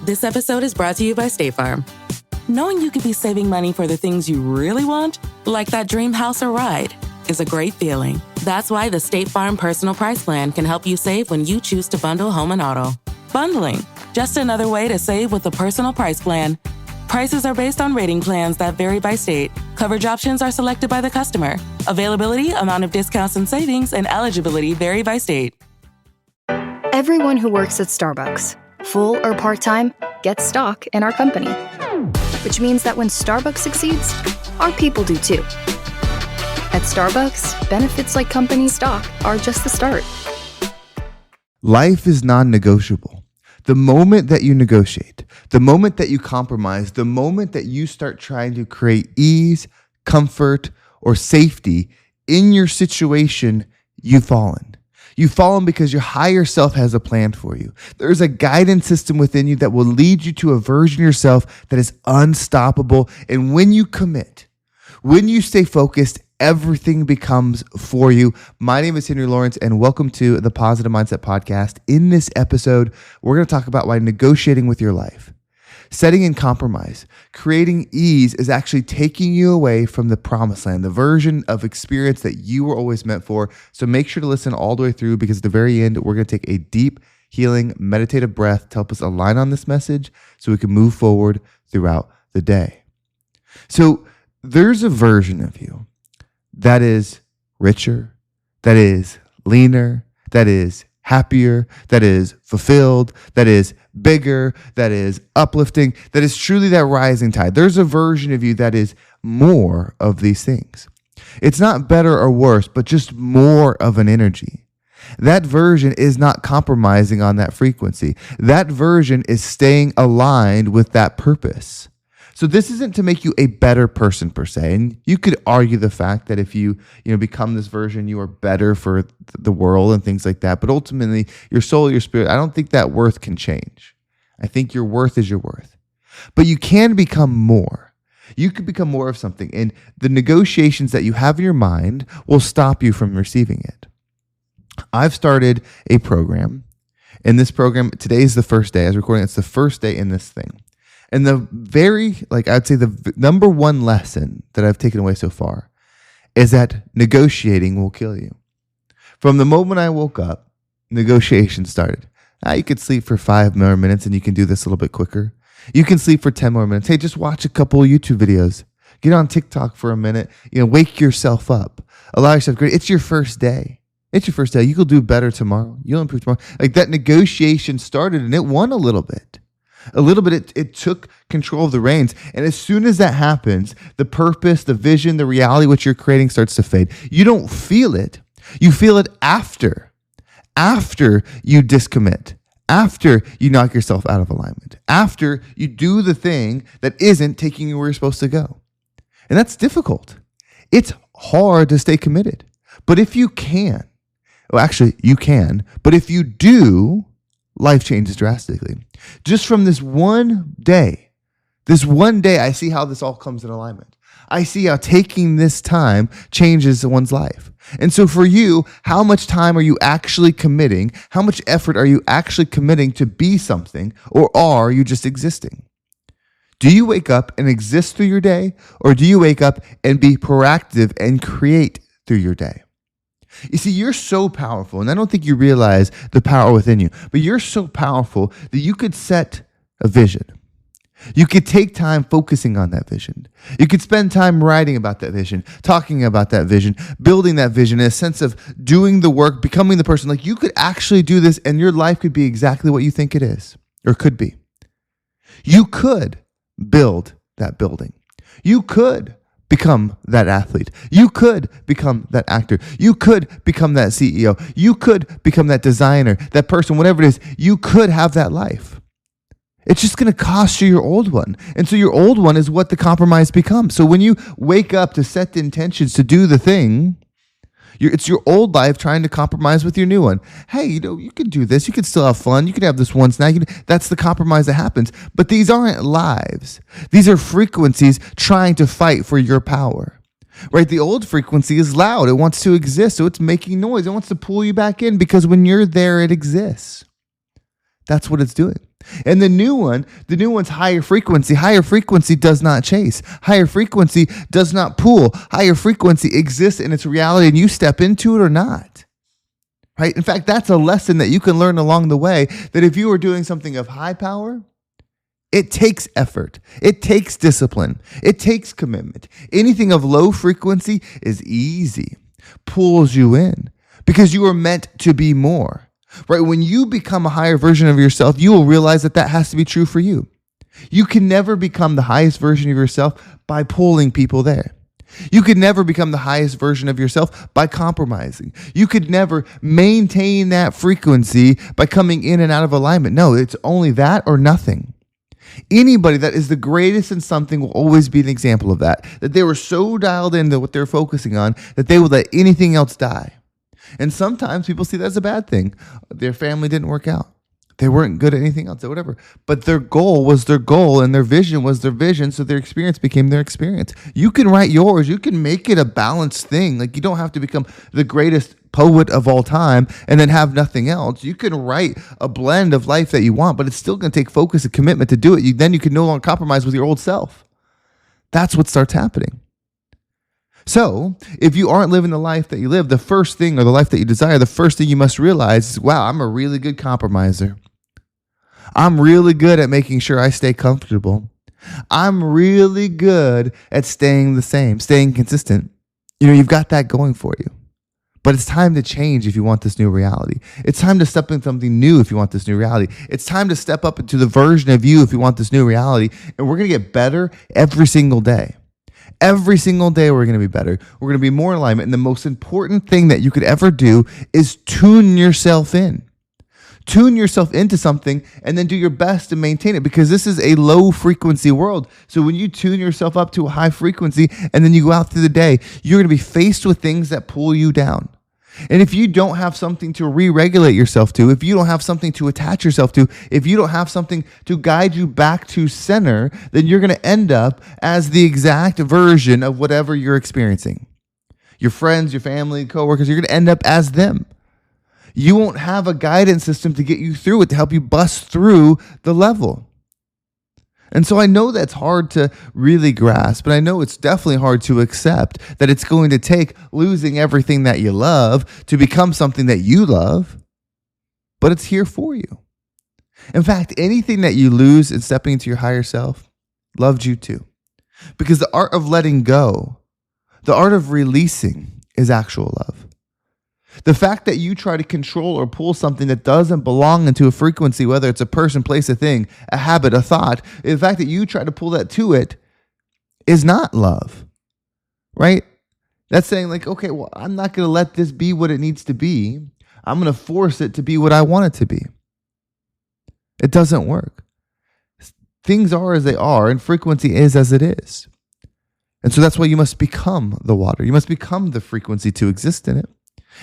This episode is brought to you by State Farm. Knowing you could be saving money for the things you really want, like that dream house or ride, is a great feeling. That's why the State Farm Personal Price Plan can help you save when you choose to bundle home and auto. Bundling, just another way to save with the Personal Price Plan. Prices are based on rating plans that vary by state. Coverage options are selected by the customer. Availability, amount of discounts and savings, and eligibility vary by state. Everyone who works at Starbucks, full or part-time, gets stock in our company. Which means that when Starbucks succeeds, our people do too. At Starbucks, benefits like company stock are just the start. Life is non-negotiable. The moment that you negotiate, the moment that you compromise, the moment that you start trying to create ease, comfort, or safety in your situation, you've fallen. You've fallen because your higher self has a plan for you. There's a guidance system within you that will lead you to a version of yourself that is unstoppable. And when you commit, when you stay focused, everything becomes for you. My name is Henry Lawrence, and welcome to the Positive Mindset Podcast. In this episode, we're going to talk about why negotiating with your life, setting in compromise, creating ease is actually taking you away from the promised land, the version of experience that you were always meant for. So make sure to listen all the way through, because at the very end, we're going to take a deep, healing, meditative breath to help us align on this message so we can move forward throughout the day. So there's a version of you that is richer, that is leaner, that is happier, that is fulfilled, that is bigger, that is uplifting, that is truly that rising tide. There's a version of you that is more of these things. It's not better or worse, but just more of an energy. That version is not compromising on that frequency. That version is staying aligned with that purpose. So this isn't to make you a better person per se. And you could argue the fact that if you become this version, you are better for the world and things like that. But ultimately, your soul, your spirit, I don't think that worth can change. I think your worth is your worth. But you can become more. You could become more of something. And the negotiations that you have in your mind will stop you from receiving it. I've started a program. In this program, today is the first day. As recording, it's the first day in this thing. And I'd say the number one lesson that I've taken away so far is that negotiating will kill you. From the moment I woke up, negotiation started. You could sleep for 5 more minutes and you can do this a little bit quicker. You can sleep for 10 more minutes. Hey, just watch a couple of YouTube videos. Get on TikTok for a minute. Wake yourself up. Allow yourself great. It's your first day. It's your first day. You will do better tomorrow. You'll improve tomorrow. Like that negotiation started and it won a little bit. It took control of the reins. And as soon as that happens, the purpose, the vision, the reality which you're creating starts to fade. You don't feel it. You feel it after you discommit, after you knock yourself out of alignment, after you do the thing that isn't taking you where you're supposed to go. And that's difficult. It's hard to stay committed. But if you can, you can, but if you do, life changes drastically. Just from this one day, I see how this all comes in alignment. I see how taking this time changes one's life. And so for you, how much time are you actually committing? How much effort are you actually committing to be something, or are you just existing? Do you wake up and exist through your day, or do you wake up and be proactive and create through your day? You see, you're so powerful, and I don't think you realize the power within you, but you're so powerful that you could set a vision. You could take time focusing on that vision. You could spend time writing about that vision, talking about that vision, building that vision in a sense of doing the work, becoming the person. Like you could actually do this, and your life could be exactly what you think it is, or could be. You could build that building. You could become that athlete. You could become that actor. You could become that CEO. You could become that designer, that person, whatever it is. You could have that life. It's just going to cost you your old one. And so your old one is what the compromise becomes. So when you wake up to set the intentions to do the thing, it's your old life trying to compromise with your new one. Hey, you could do this. You could still have fun. You could have this one snack. That's the compromise that happens. But these aren't lives. These are frequencies trying to fight for your power. Right? The old frequency is loud. It wants to exist. So it's making noise. It wants to pull you back in because when you're there, it exists. That's what it's doing. And the new one's higher frequency. Higher frequency does not chase. Higher frequency does not pull. Higher frequency exists in its reality, and you step into it or not. Right? In fact, that's a lesson that you can learn along the way, that if you are doing something of high power, it takes effort. It takes discipline. It takes commitment. Anything of low frequency is easy, pulls you in because you are meant to be more. Right? When you become a higher version of yourself, you will realize that has to be true for you. You can never become the highest version of yourself by pulling people there. You could never become the highest version of yourself by compromising. You could never maintain that frequency by coming in and out of alignment. No, it's only that or nothing. Anybody that is the greatest in something will always be an example of that they were so dialed into what they're focusing on that they will let anything else die. And sometimes people see that as a bad thing. Their family didn't work out. They weren't good at anything else or whatever. But their goal was their goal and their vision was their vision. So their experience became their experience. You can write yours. You can make it a balanced thing. Like, you don't have to become the greatest poet of all time and then have nothing else. You can write a blend of life that you want, but it's still going to take focus and commitment to do it. Then you can no longer compromise with your old self. That's what starts happening. So if you aren't living the life that you live, the first thing, or the life that you desire, the first thing you must realize is, wow, I'm a really good compromiser. I'm really good at making sure I stay comfortable. I'm really good at staying the same, staying consistent. You've got that going for you. But it's time to change if you want this new reality. It's time to step into something new if you want this new reality. It's time to step up into the version of you if you want this new reality. And we're going to get better every single day. Every single day we're going to be better. We're going to be more in alignment. And the most important thing that you could ever do is tune yourself in. Tune yourself into something and then do your best to maintain it, because this is a low frequency world. So when you tune yourself up to a high frequency and then you go out through the day, you're going to be faced with things that pull you down. And if you don't have something to re-regulate yourself to, if you don't have something to attach yourself to, if you don't have something to guide you back to center, then you're going to end up as the exact version of whatever you're experiencing. Your friends, your family, coworkers, you're going to end up as them. You won't have a guidance system to get you through it, to help you bust through the level. And so I know that's hard to really grasp, but I know it's definitely hard to accept that it's going to take losing everything that you love to become something that you love, but it's here for you. In fact, anything that you lose in stepping into your higher self loved you too. Because the art of letting go, the art of releasing, is actual love. The fact that you try to control or pull something that doesn't belong into a frequency, whether it's a person, place, a thing, a habit, a thought, the fact that you try to pull that to it is not love, right? That's saying like, okay, well, I'm not going to let this be what it needs to be. I'm going to force it to be what I want it to be. It doesn't work. Things are as they are, and frequency is as it is. And so that's why you must become the water. You must become the frequency to exist in it.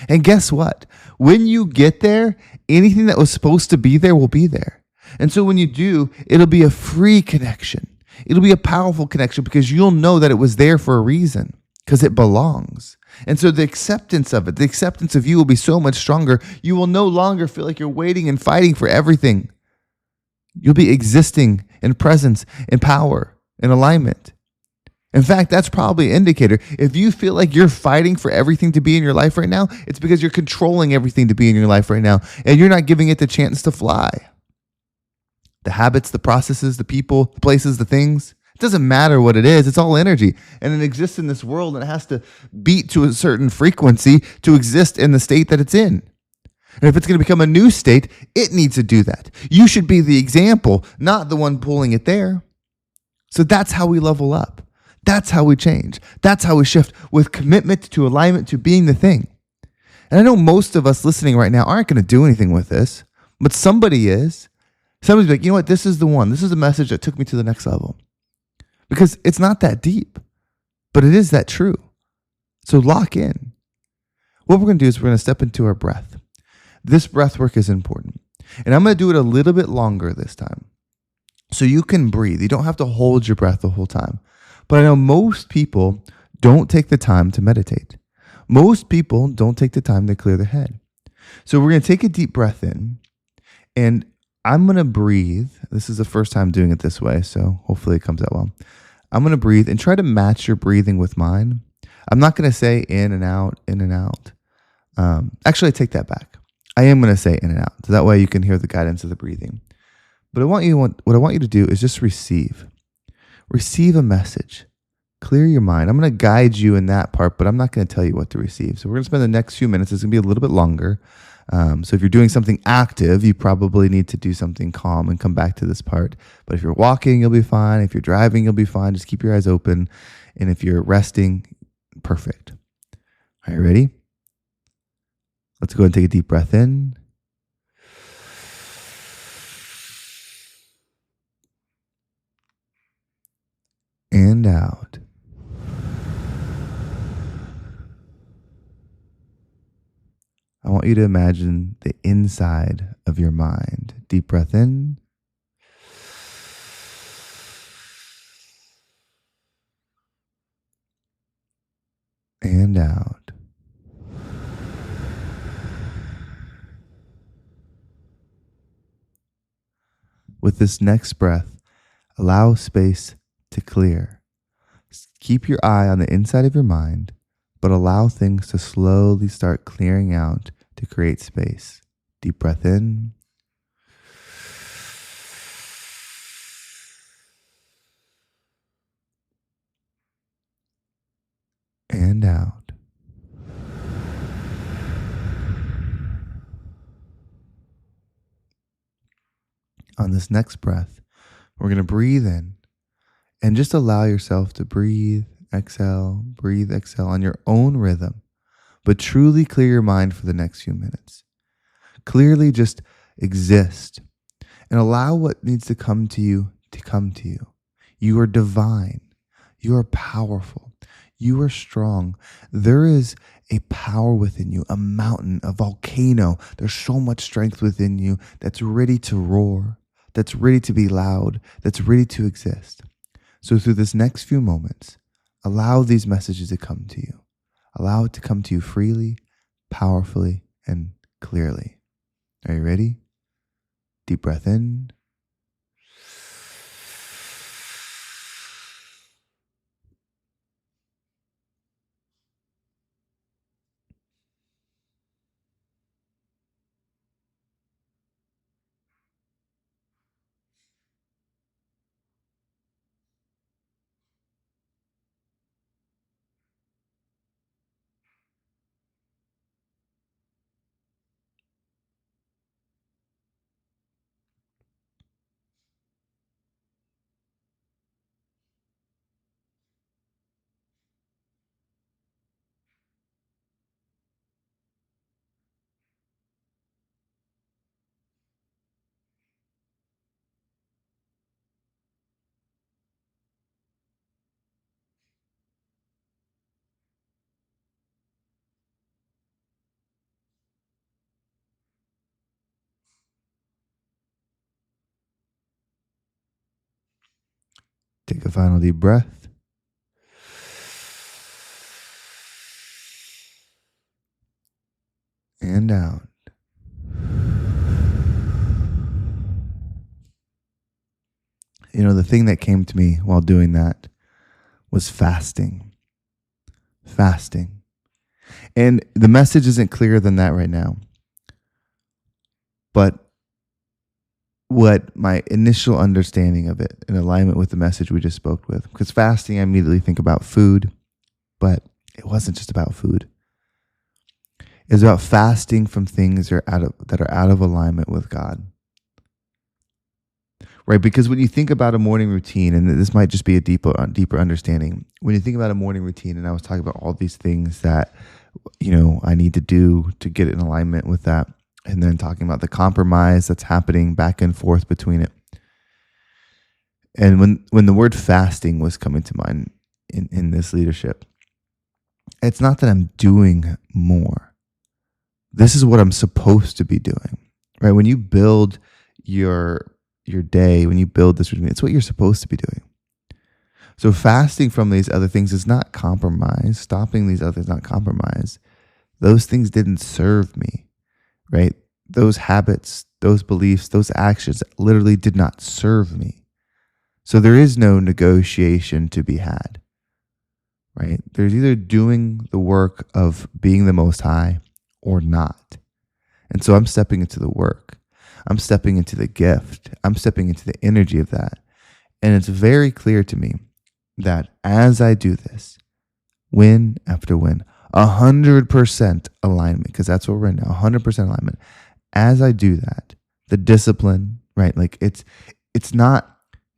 And guess what? When you get there, anything that was supposed to be there will be there. And so when you do, it'll be a free connection. It'll be a powerful connection because you'll know that it was there for a reason, because it belongs. And so the acceptance of it, the acceptance of you will be so much stronger. You will no longer feel like you're waiting and fighting for everything. You'll be existing in presence, in power, in alignment. In fact, that's probably an indicator. If you feel like you're fighting for everything to be in your life right now, it's because you're controlling everything to be in your life right now, and you're not giving it the chance to fly. The habits, the processes, the people, the places, the things, it doesn't matter what it is. It's all energy, and it exists in this world, and it has to beat to a certain frequency to exist in the state that it's in. And if it's going to become a new state, it needs to do that. You should be the example, not the one pulling it there. So that's how we level up. That's how we change. That's how we shift, with commitment to alignment to being the thing. And I know most of us listening right now aren't going to do anything with this, but somebody is. Somebody's like, you know what? This is the one. This is the message that took me to the next level. Because it's not that deep, but it is that true. So lock in. What we're going to do is we're going to step into our breath. This breath work is important. And I'm going to do it a little bit longer this time, so you can breathe. You don't have to hold your breath the whole time. But I know most people don't take the time to meditate. Most people don't take the time to clear their head. So we're going to take a deep breath in. And I'm going to breathe. This is the first time doing it this way, so hopefully it comes out well. I'm going to breathe and try to match your breathing with mine. I'm not going to say in and out, in and out. Actually, I take that back. I am going to say in and out, so that way you can hear the guidance of the breathing. But what I want you to do is just receive. Receive a message. Clear your mind. I'm going to guide you in that part, but I'm not going to tell you what to receive. So we're going to spend the next few minutes. It's going to be a little bit longer. So if you're doing something active, you probably need to do something calm and come back to this part. But if you're walking, you'll be fine. If you're driving, you'll be fine. Just keep your eyes open. And if you're resting, perfect. Are you ready? Let's go and take a deep breath in. And out. I want you to imagine the inside of your mind. Deep breath in. And out. With this next breath, allow space to clear. Keep your eye on the inside of your mind, but allow things to slowly start clearing out to create space. Deep breath in. And out. On this next breath, we're going to breathe in and just allow yourself to breathe, exhale on your own rhythm, but truly clear your mind for the next few minutes. Clearly just exist and allow what needs to come to you to come to you. You are divine. You are powerful. You are strong. There is a power within you, a mountain, a volcano. There's so much strength within you that's ready to roar, that's ready to be loud, that's ready to exist. So through this next few moments, allow these messages to come to you. Allow it to come to you freely, powerfully, and clearly. Are you ready? Deep breath in. Take a final deep breath. And out. You know, the thing that came to me while doing that was fasting. Fasting. And the message isn't clearer than that right now. But what my initial understanding of it in alignment with the message we just spoke with, because fasting, I immediately think about food, but it wasn't just about food. It's about fasting from things that are out of alignment with God. Right? Because when you think about a morning routine, and this might just be a deeper understanding, when you think about a morning routine, and I was talking about all these things that, you know, I need to do to get in alignment with that, and then talking about the compromise that's happening back and forth between it. And when the word fasting was coming to mind in this leadership, it's not that I'm doing more. This is what I'm supposed to be doing, right? When you build your day, when you build this routine, it's what you're supposed to be doing. So fasting from these other things is not compromise. Stopping these others is not compromise. Those things didn't serve me, right? Those habits those beliefs, those actions literally did not serve me. So there is no negotiation to be had, right? There's either doing the work of being the Most High or not. And so I'm stepping into the work. I'm stepping into the gift. I'm stepping into the energy of that. And it's very clear to me that as I do this, win after win, 100% alignment, because that's what we're in now, 100% alignment. As I do that, the discipline, right? Like it's not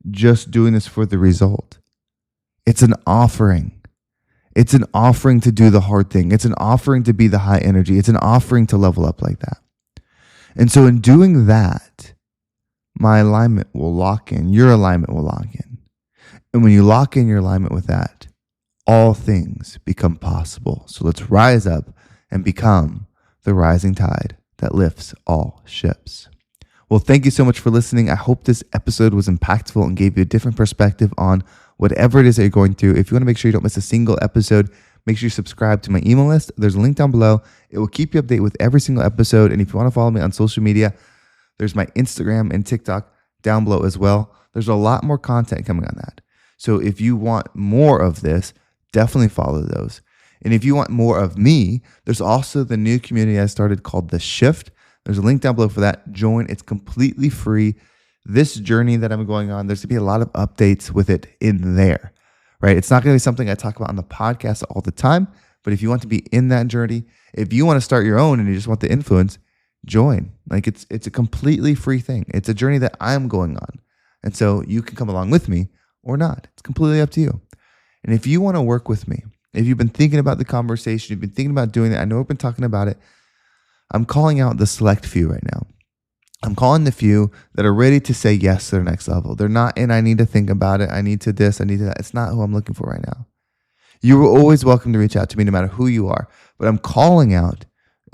just doing this for the result. It's an offering. It's an offering to do the hard thing. It's an offering to be the high energy. It's an offering to level up like that. And so in doing that, my alignment will lock in. Your alignment will lock in. And when you lock in your alignment with that, all things become possible. So let's rise up and become the rising tide that lifts all ships. Well, thank you so much for listening. I hope this episode was impactful and gave you a different perspective on whatever it is that you're going through. If you want to make sure you don't miss a single episode, make sure you subscribe to my email list. There's a link down below. It will keep you updated with every single episode. And if you want to follow me on social media, there's my Instagram and TikTok down below as well. There's a lot more content coming on that. So if you want more of this, definitely follow those. And if you want more of me, there's also the new community I started called The Shift. There's a link down below for that. Join. It's completely free. This journey that I'm going on, there's going to be a lot of updates with it in there, right? It's not going to be something I talk about on the podcast all the time, but if you want to be in that journey, if you want to start your own and you just want the influence, join. Like it's a completely free thing. It's a journey that I'm going on. And so you can come along with me or not. It's completely up to you. And if you want to work with me, if you've been thinking about the conversation, you've been thinking about doing it, I know we've been talking about it, I'm calling out the select few right now. I'm calling the few that are ready to say yes to their next level. They're not in, I need to think about it, I need to this, I need to that. It's not who I'm looking for right now. You are always welcome to reach out to me no matter who you are. But I'm calling out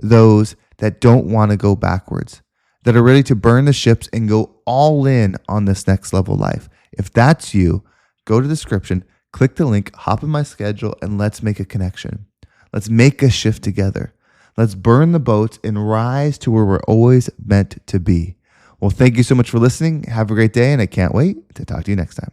those that don't want to go backwards, that are ready to burn the ships and go all in on this next level life. If that's you, go to the description, click the link, hop in my schedule, and let's make a connection. Let's make a shift together. Let's burn the boats and rise to where we're always meant to be. Well, thank you so much for listening. Have a great day, and I can't wait to talk to you next time.